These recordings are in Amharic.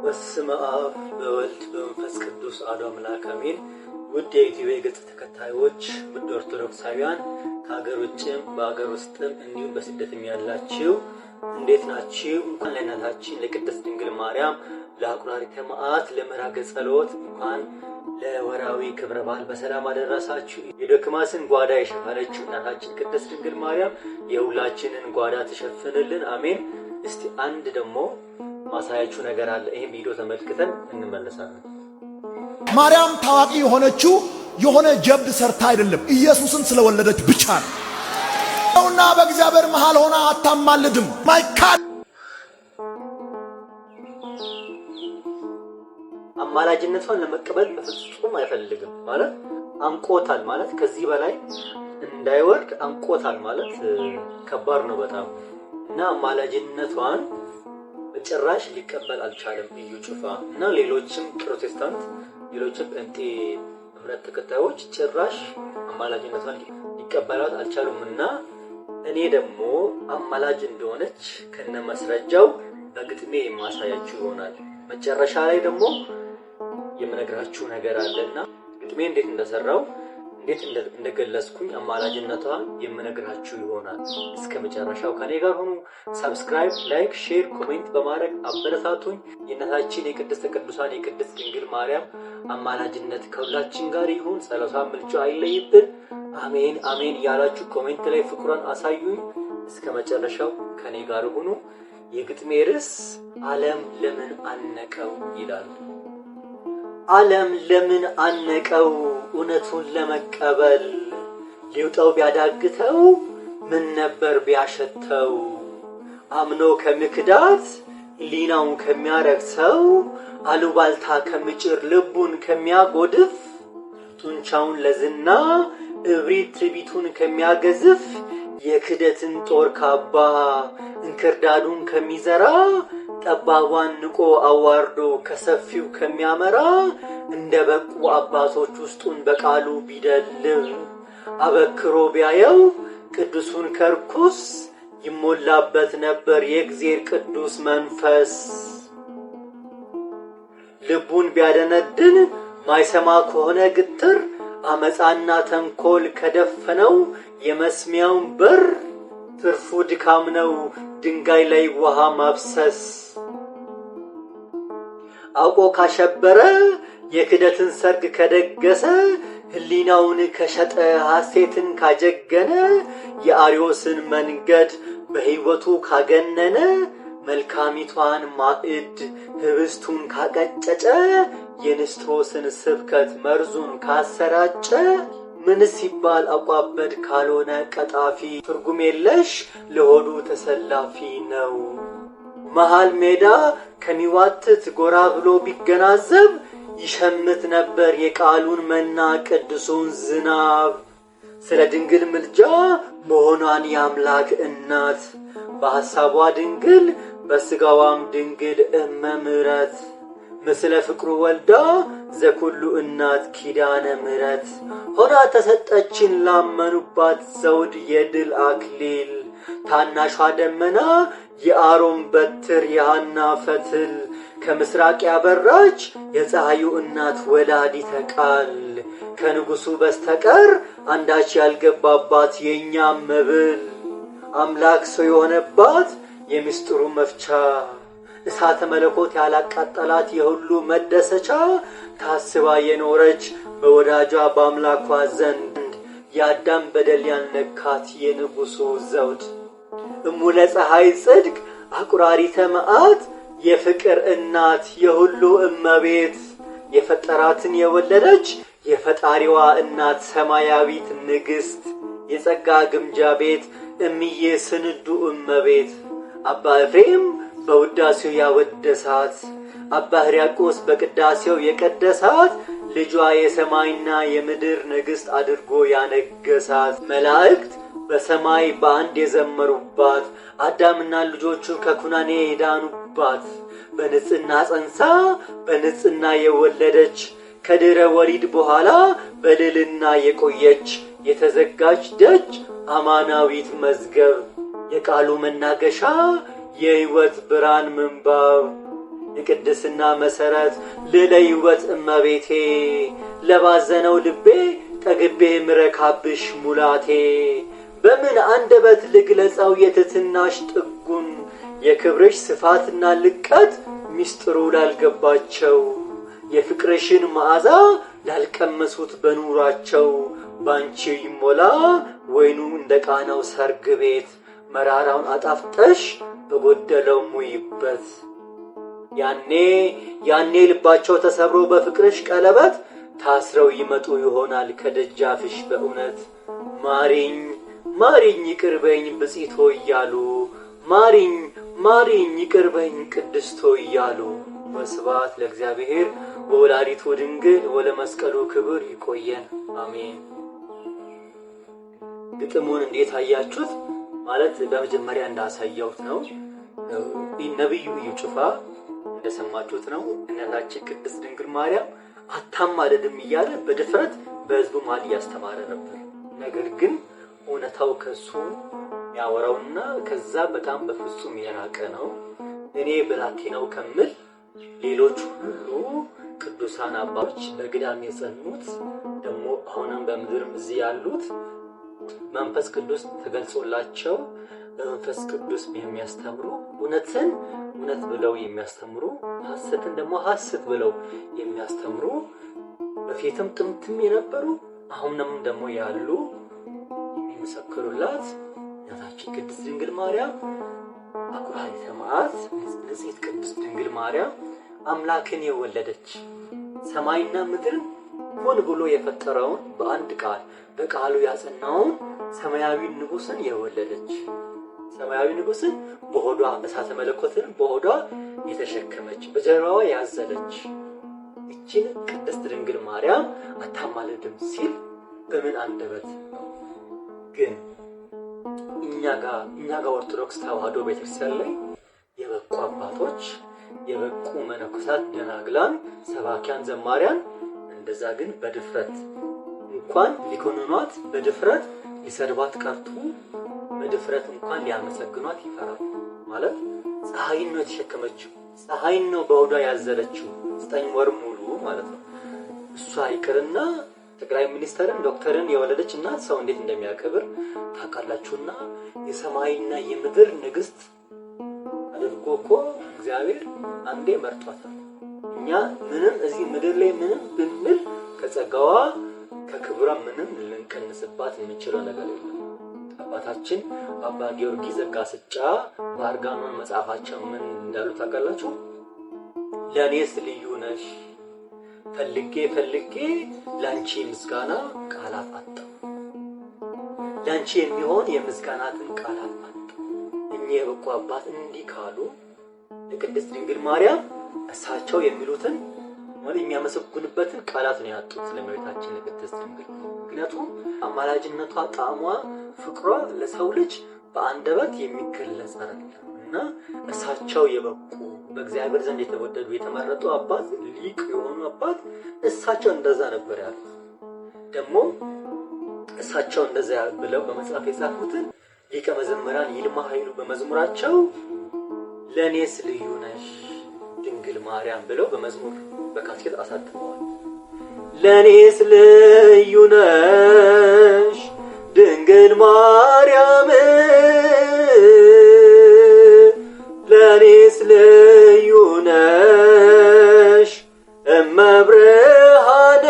በስመ አብ በወልድ በመንፈስ ቅዱስ አሐዱ አምላክ አሜን። ውድ የዩቲዩብ ገጽ ተከታዮች፣ ውድ ኦርቶዶክሳውያን ከሀገር ውጭም በሀገር ውስጥም እንዲሁም በስደትም ያላችሁ እንዴት ናችሁ? እንኳን ለእናታችን ለቅድስት ድንግል ማርያም ለአቁራሪተ መዓት ለምዕራገ ጸሎት እንኳን ለወራዊ ክብረ በዓል በሰላም አደረሳችሁ። የዶክማስን ጓዳ የሸፈነችው እናታችን ቅድስት ድንግል ማርያም የሁላችንን ጓዳ ትሸፍንልን፣ አሜን። እስቲ አንድ ደግሞ ማሳያችሁ ነገር አለ። ይሄን ቪዲዮ ተመልክተን እንመለሳለን። ማርያም ታዋቂ የሆነችው የሆነ ጀብድ ሰርታ አይደለም፣ ኢየሱስን ስለወለደች ብቻ ነው። ነውና በእግዚአብሔር መሃል ሆና አታማልድም። ማይካድ አማላጅነቷን ለመቀበል በፍጹም አይፈልግም ማለት አንቆታል ማለት ከዚህ በላይ እንዳይወርድ አንቆታል ማለት ከባድ ነው በጣም እና አማላጅነቷን በጭራሽ ሊቀበል አልቻለም። እዩ ጩፋ እና ሌሎችም ፕሮቴስታንት ሌሎችም ጴንጤ እምነት ተከታዮች ጭራሽ አማላጅነቷን ሊቀበላት አልቻሉምና እኔ ደግሞ አማላጅ እንደሆነች ከነመስረጃው በግጥሜ የማሳያችሁ ይሆናል። መጨረሻ ላይ ደግሞ የምነግራችሁ ነገር አለና ግጥሜ እንዴት እንደሰራው እንዴት እንደገለጽኩኝ አማላጅነቷን የምነግራችሁ ይሆናል። እስከ መጨረሻው ከኔ ጋር ሆኑ። ሰብስክራይብ፣ ላይክ፣ ሼር፣ ኮሜንት በማድረግ አበረታቱኝ። የእናታችን የቅድስት ቅዱሳን የቅድስት ድንግል ማርያም አማላጅነት ከሁላችን ጋር ይሁን። ጸሎቷ ምልጃ አይለይብን። አሜን አሜን ያላችሁ ኮሜንት ላይ ፍቅሯን አሳዩኝ። እስከ መጨረሻው ከኔ ጋር ሆኑ። የግጥሜ ርዕስ ዓለም ለምን አነቀው ይላል። ዓለም ለምን አነቀው እውነቱን ለመቀበል ሊውጠው ቢያዳግተው ምን ነበር ቢያሸተው አምኖ ከምክዳት ሊናውን ከሚያረክሰው አሉባልታ ከምጭር ልቡን ከሚያጎድፍ ጡንቻውን ለዝና እብሪት ትዕቢቱን ከሚያገዝፍ የክደትን ጦር ካባ እንክርዳዱን ከሚዘራ ጠባቧን ንቆ አዋርዶ ከሰፊው ከሚያመራ እንደ በቁ አባቶች ውስጡን በቃሉ ቢደልብ አበክሮ ቢያየው ቅዱሱን ከርኩስ ይሞላበት ነበር የእግዚአብሔር ቅዱስ መንፈስ። ልቡን ቢያደነድን ማይሰማ ከሆነ ግትር አመፃና ተንኮል ከደፈነው የመስሚያውን በር ትርፉ ድካም ነው ድንጋይ ላይ ውሃ ማብሰስ። አውቆ ካሸበረ የክደትን ሰርግ ከደገሰ ህሊናውን ከሸጠ ሐሴትን ካጀገነ የአርዮስን መንገድ በሕይወቱ ካገነነ መልካሚቷን ማዕድ ህብስቱን ካቀጨጨ የንስጥሮስን ስብከት መርዙን ካሰራጨ ምን ሲባል አቋበድ ካልሆነ ቀጣፊ ትርጉም የለሽ ለሆዱ ተሰላፊ ነው። መሃል ሜዳ ከሚዋትት ጎራ ብሎ ቢገናዘብ ይሸምት ነበር የቃሉን መና ቅዱሱን ዝናብ። ስለ ድንግል ምልጃ መሆኗን የአምላክ እናት በሐሳቧ ድንግል በስጋዋም ድንግል እመ ምሕረት ምስለ ፍቅሩ ወልዳ ዘኩሉ እናት ኪዳነ ምሕረት ሆና ተሰጠችን ላመኑባት ዘውድ የድል አክሊል። ታናሿ ደመና የአሮን በትር የሐና ፈትል ከምስራቅ ያበራች የፀሐዩ እናት ወላዲተ ቃል ከንጉሱ በስተቀር አንዳች ያልገባባት የኛ መብል አምላክ ሰው የሆነባት የምስጢሩ መፍቻ እሳተ መለኮት ያላቃጠላት የሁሉ መደሰቻ ታስባ የኖረች በወዳጇ በአምላኳ ዘንድ የአዳም በደል ያልነካት የንጉሱ ዘውድ እሙለ ፀሐይ ጽድቅ አቁራሪተ መዓት የፍቅር እናት የሁሉ እመቤት የፈጠራትን የወለደች የፈጣሪዋ እናት ሰማያዊት ንግሥት የጸጋ ግምጃ ቤት እምዬ ስንዱ እመቤት አባ ኤፍሬም በውዳሴው ያወደሳት አባ ሕርያቆስ በቅዳሴው የቀደሳት ልጇ የሰማይና የምድር ንግሥት አድርጎ ያነገሳት መላእክት በሰማይ በአንድ የዘመሩባት አዳምና ልጆቹ ከኩናኔ የዳኑባት በንጽሕና ጸንሳ በንጽሕና የወለደች ከድህረ ወሊድ በኋላ በልዕልና የቆየች የተዘጋች ደጅ አማናዊት መዝገብ የቃሉ መናገሻ የሕይወት ብርሃን ምንባብ ቅድስና መሰረት ልለይ ውበት እመቤቴ ለባዘነው ልቤ ጠግቤ ምረካብሽ ሙላቴ በምን አንደበት ልግለጸው የትትናሽ ጥጉን የክብርሽ ስፋትና ልቀት ሚስጥሩ ላልገባቸው የፍቅርሽን መዓዛ ላልቀመሱት በኑራቸው ባንቺ ይሞላ ወይኑ እንደ ቃናው ሰርግ ቤት መራራውን አጣፍጠሽ በጎደለው ሙይበት ያኔ ልባቸው ተሰብሮ በፍቅርሽ ቀለበት ታስረው ይመጡ ይሆናል ከደጃፍሽ በእውነት ማሪኝ ይቅርበኝ ብጽዕቶ እያሉ ማሪኝ ይቅርበኝ ቅድስቶ እያሉ። ወስብሐት ለእግዚአብሔር ወወላዲቱ ድንግል ወለመስቀሉ ክብር። ይቆየን። አሜን። ግጥሙን እንዴት አያችሁት? ማለት በመጀመሪያ እንዳሳየሁት ነው። ነብዩ እዩ ጩፋ እንደሰማችሁት ነው። እናታችን ቅድስት ድንግል ማርያም አታማልድም እያለ በድፍረት በሕዝቡ መሃል እያስተማረ ነበር። ነገር ግን እውነታው ከሱ ያወራውና ከዛ በጣም በፍጹም የራቀ ነው። እኔ ብላቴናው ከምል ሌሎች ሁሉ ቅዱሳን አባቶች በግዳም የጸኑት ደግሞ አሁንም በምድርም እዚህ ያሉት መንፈስ ቅዱስ ተገልጾላቸው በመንፈስ ቅዱስ የሚያስተምሩ እውነትን እውነት ብለው የሚያስተምሩ ሐሰትን ደግሞ ሐሰት ብለው የሚያስተምሩ በፊትም ጥንትም የነበሩ አሁንም ደግሞ ያሉ የሚመሰክሩላት እናታችን ቅድስት ድንግል ማርያም አቁራሪተ መዓት ንጽሕት ቅድስት ድንግል ማርያም አምላክን የወለደች ሰማይና ምድርን ሆን ብሎ የፈጠረውን በአንድ ቃል በቃሉ ያጸናውን ሰማያዊ ንጉሥን የወለደች ሰማያዊ ንጉሥን በሆዷ እሳተ መለኮትን በሆዷ የተሸከመች በጀርባዋ ያዘለች እቺን ቅድስት ድንግል ማርያም አታማልድም ሲል በምን አንደበት ነው? ግን እኛ ጋር ኦርቶዶክስ ተዋሕዶ ቤተክርስቲያን ላይ የበቁ አባቶች የበቁ መነኮሳት ደናግላን ሰባኪያን ዘማሪያን እንደዛ ግን በድፍረት እንኳን ሊኮንኗት በድፍረት ሊሰድባት ቀርቶ በድፍረት እንኳን ሊያመሰግኗት ይፈራል። ማለት ፀሐይን ነው የተሸከመችው፣ ፀሐይን ነው በሆዷ ያዘለችው 9 ወር ሙሉ ማለት ነው። እሷ ይቅርና ጠቅላይ ሚኒስተርን ዶክተርን የወለደች እናት ሰው እንዴት እንደሚያከብር ታውቃላችሁና የሰማይና የምድር ንግስት አድርጎ እኮ እግዚአብሔር አንዴ መርጧታል። እኛ ምንም እዚህ ምድር ላይ ምንም ብንል ከጸጋዋ ከክብሯ ምንም ልንቀንስባት የምንችለው ነገር የለም። አባታችን አባ ጊዮርጊስ ዘጋስጫ በአርጋኖን መጽሐፋቸው ምን እንዳሉ ታውቃላችሁ? ለእኔስ ልዩ ነሽ ፈልጌ ላንቺ ምስጋና ቃላት አጣሁ፣ ላንቺ የሚሆን የምስጋናትን ቃላት አጣሁ። እኚህ የበቁ አባት እንዲህ ካሉ ለቅድስት ድንግል ማርያም እሳቸው የሚሉትን የሚያመሰግኑበትን ቃላት ነው ያጡት ለእመቤታችን ለቅድስት ድንግል። ምክንያቱም አማላጅነቷ፣ ጣዕሟ፣ ፍቅሯ ለሰው ልጅ በአንደበት የሚገለጽ አይደለም እና እሳቸው የበቁ በእግዚአብሔር ዘንድ የተወደዱ የተመረጡ አባት ሊቅ የሆኑ አባት እሳቸው እንደዛ ነበር ያሉት። ደግሞ እሳቸው እንደዛ ብለው በመጽሐፍ የጻፉትን ሊቀ መዘምራን ይልማ ኃይሉ በመዝሙራቸው ለእኔስ ልዩ ነሽ ድንግል ማርያም ብለው በመዝሙር በካሴት አሳትመዋል። ለእኔስ ልዩ ነሽ ድንግል ማርያም ለእኔስ ልዩ ነሽ እመብርሃን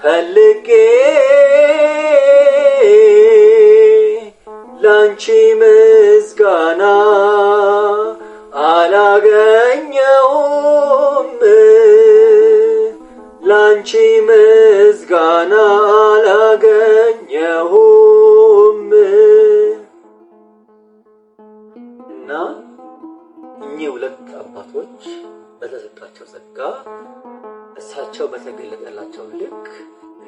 ፈልጌ ላንቺ ምስጋና አላገኘሁም፣ ላንቺ ምስጋና አላገኘሁም። እና እኚህ ሁለት አባቶች በተሰጣቸው ጸጋ እሳቸው በተገለጠላቸው ልክ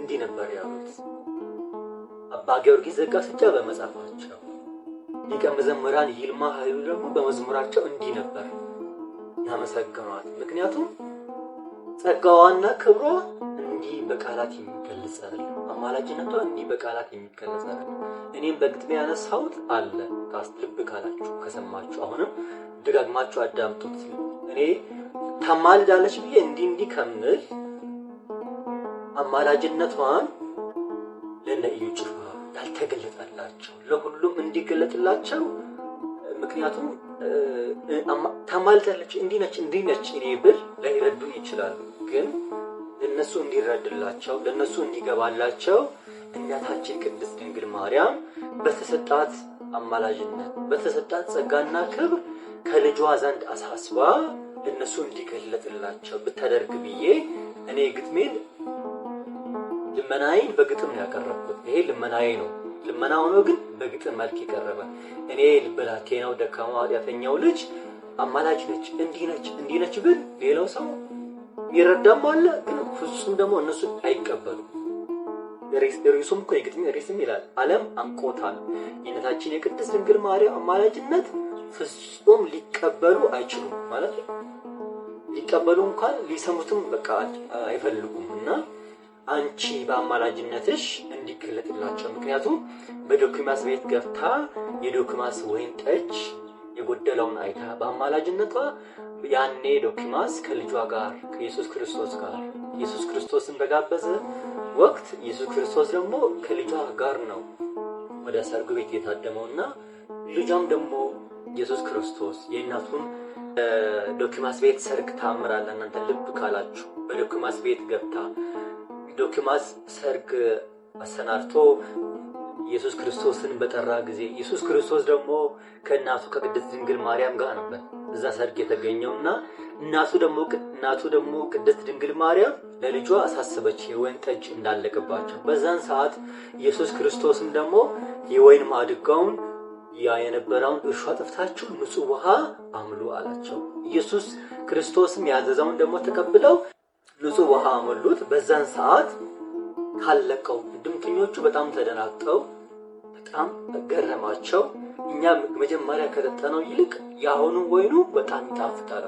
እንዲህ ነበር ያሉት። አባ ጊዮርጊስ ዘጋስጫ በመጽሐፋቸው፣ ሊቀ መዘምራን ይልማ ኃይሉ ደግሞ በመዝሙራቸው እንዲህ ነበር ያመሰገኗት። ምክንያቱም ጸጋዋና ክብሯ እንዲህ በቃላት የሚገለጽ አይደለም። አማላጅነቷ እንዲህ በቃላት የሚገለጽ አይደለም። እኔም በግጥሜ ያነሳሁት አለ ልብ ካላችሁ ከሰማችሁ አሁንም ደጋግማችሁ አዳምጡት። እኔ ታማልዳለች ብዬ እንዲህ ከምል አማላጅነቷን ለነ እዩ ጩፋ ያልተገለጠላቸው ለሁሉም እንዲገለጥላቸው፣ ምክንያቱም ታማልዳለች እንዲህ ነች እኔ ብል ላይረዱኝ ይችላሉ። ግን ለነሱ እንዲረድላቸው ለነሱ እንዲገባላቸው እናታችን ቅድስት ድንግል ማርያም በተሰጣት አማላጅነት በተሰጣት ጸጋና ክብር ከልጇ ዘንድ አሳስባ ለነሱ እንዲገለጥላቸው ብታደርግ ብዬ እኔ ግጥሜን ልመናዬን በግጥም ነው ያቀረብኩት። ይሄ ልመናዬ ነው። ልመና ሆኖ ግን በግጥም መልክ የቀረበ እኔ ብላቴናው ደካማ ኃጢአተኛው ልጅ አማላጅ ነች እንዲህ ነች ብል ሌላው ሰው ይረዳም አለ። ግን ፍጹም ደግሞ እነሱ አይቀበሉም። ርዕሱም እኮ የግጥሜ ርዕስም ይላል ዓለም አንቆታል። የእናታችን የቅድስት ድንግል ማርያም አማላጅነት ፍጹም ሊቀበሉ አይችሉም ማለት ነው። ሊቀበሉ እንኳን ሊሰሙትም በቃ አይፈልጉም። እና አንቺ በአማላጅነትሽ እንዲገለጥላቸው፣ ምክንያቱም በዶኪማስ ቤት ገብታ የዶኪማስ ወይን ጠጅ የጎደለውን አይታ በአማላጅነቷ ያኔ ዶኪማስ ከልጇ ጋር ከኢየሱስ ክርስቶስ ጋር ኢየሱስ ክርስቶስን በጋበዘ ወቅት ኢየሱስ ክርስቶስ ደግሞ ከልጇ ጋር ነው ወደ ሰርጉ ቤት የታደመውና ልጇም ደግሞ ኢየሱስ ክርስቶስ የእናቱን ዶኪማስ ቤት ሰርግ ታምራለ። እናንተ ልብ ካላችሁ በዶኪማስ ቤት ገብታ ዶኪማስ ሰርግ አሰናድቶ ኢየሱስ ክርስቶስን በጠራ ጊዜ ኢየሱስ ክርስቶስ ደግሞ ከእናቱ ከቅድስት ድንግል ማርያም ጋር ነበር እዛ ሰርግ የተገኘውና እናቱ ደግሞ ቅድስት ድንግል ማርያም ለልጇ አሳሰበች የወይን ጠጅ እንዳለቀባቸው። በዛን ሰዓት ኢየሱስ ክርስቶስም ደግሞ የወይን ማድጋውን ያ የነበረውን እርሾ አጥፍታችሁ ንጹህ ውሃ አምሉ አላቸው። ኢየሱስ ክርስቶስም ያዘዘውን ደግሞ ተቀብለው ንጹህ ውሃ አመሉት። በዛን ሰዓት ካለቀው ድምተኞቹ በጣም ተደናግጠው በጣም ገረማቸው። እኛ መጀመሪያ ከጠጣነው ይልቅ የአሁኑ ወይኑ በጣም ይጣፍጣል።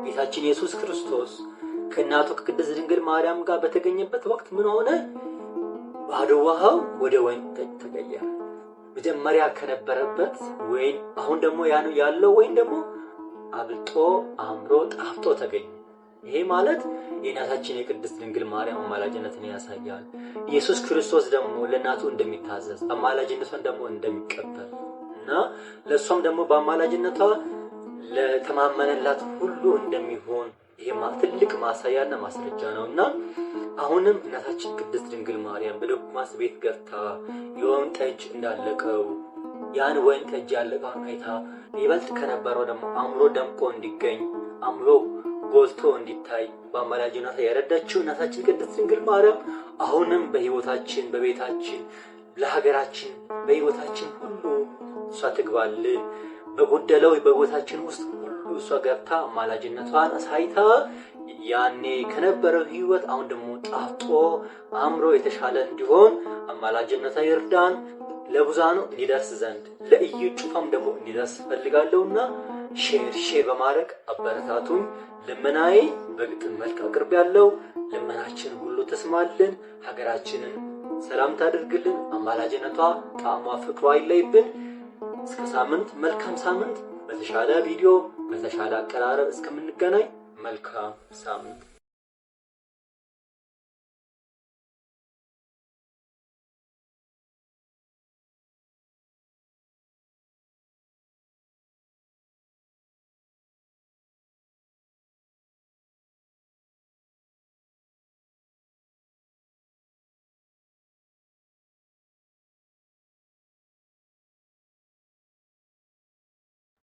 ጌታችን ኢየሱስ ክርስቶስ ከእናቱ ከቅድስት ድንግል ማርያም ጋር በተገኘበት ወቅት ምን ሆነ? ባዶ ውሃው ወደ ወይን ጠጅ ተቀየረ። መጀመሪያ ከነበረበት ወይን አሁን ደግሞ ያለው ወይን ደግሞ አብልጦ አምሮ ጣፍጦ ተገኘ። ይሄ ማለት የእናታችን የቅድስት ድንግል ማርያም አማላጅነትን ያሳያል። ኢየሱስ ክርስቶስ ደግሞ ለእናቱ እንደሚታዘዝ አማላጅነቷን ደግሞ እንደሚቀበል እና ለእሷም ደግሞ በአማላጅነቷ ለተማመነላት ሁሉ እንደሚሆን ይሄ ትልቅ ማሳያና ማስረጃ ነውና አሁንም እናታችን ቅድስት ድንግል ማርያም በዶኪማስ ቤት ገብታ የወይን ጠጅ እንዳለቀው ያን ወይን ጠጅ ያለቀውን አይታ ይበልጥ ከነበረው ደግሞ አምሮ ደምቆ እንዲገኝ አምሮ ጎልቶ እንዲታይ በአማላጅነቷ የረዳችው እናታችን ቅድስት ድንግል ማርያም አሁንም በሕይወታችን በቤታችን ለሀገራችን በሕይወታችን ሁሉ እሷ ትግባልን። በጎደለው በሕይወታችን ውስጥ ሁሉ እሷ ገብታ አማላጅነቷን አሳይታ ያኔ ከነበረው ሕይወት አሁን ደግሞ ጣፍጦ አምሮ የተሻለ እንዲሆን አማላጅነቷ ይርዳን። ለብዙሃኑ እንዲደርስ ዘንድ ለእዩ ጩፋም ደግሞ እንዲደርስ ፈልጋለሁና ሼር በማድረግ አበረታቱኝ። ልመናዬ በግጥም መልክ አቅርቤያለሁ። ልመናችን ሁሉ ተስማልን፣ ሀገራችንን ሰላም ታድርግልን። አማላጅነቷ ጣዕሟ ፍቅሯ አይለይብን። እስከ ሳምንት መልካም ሳምንት በተሻለ ቪዲዮ በተሻለ አቀራረብ እስከምንገናኝ መልካም ሳምንት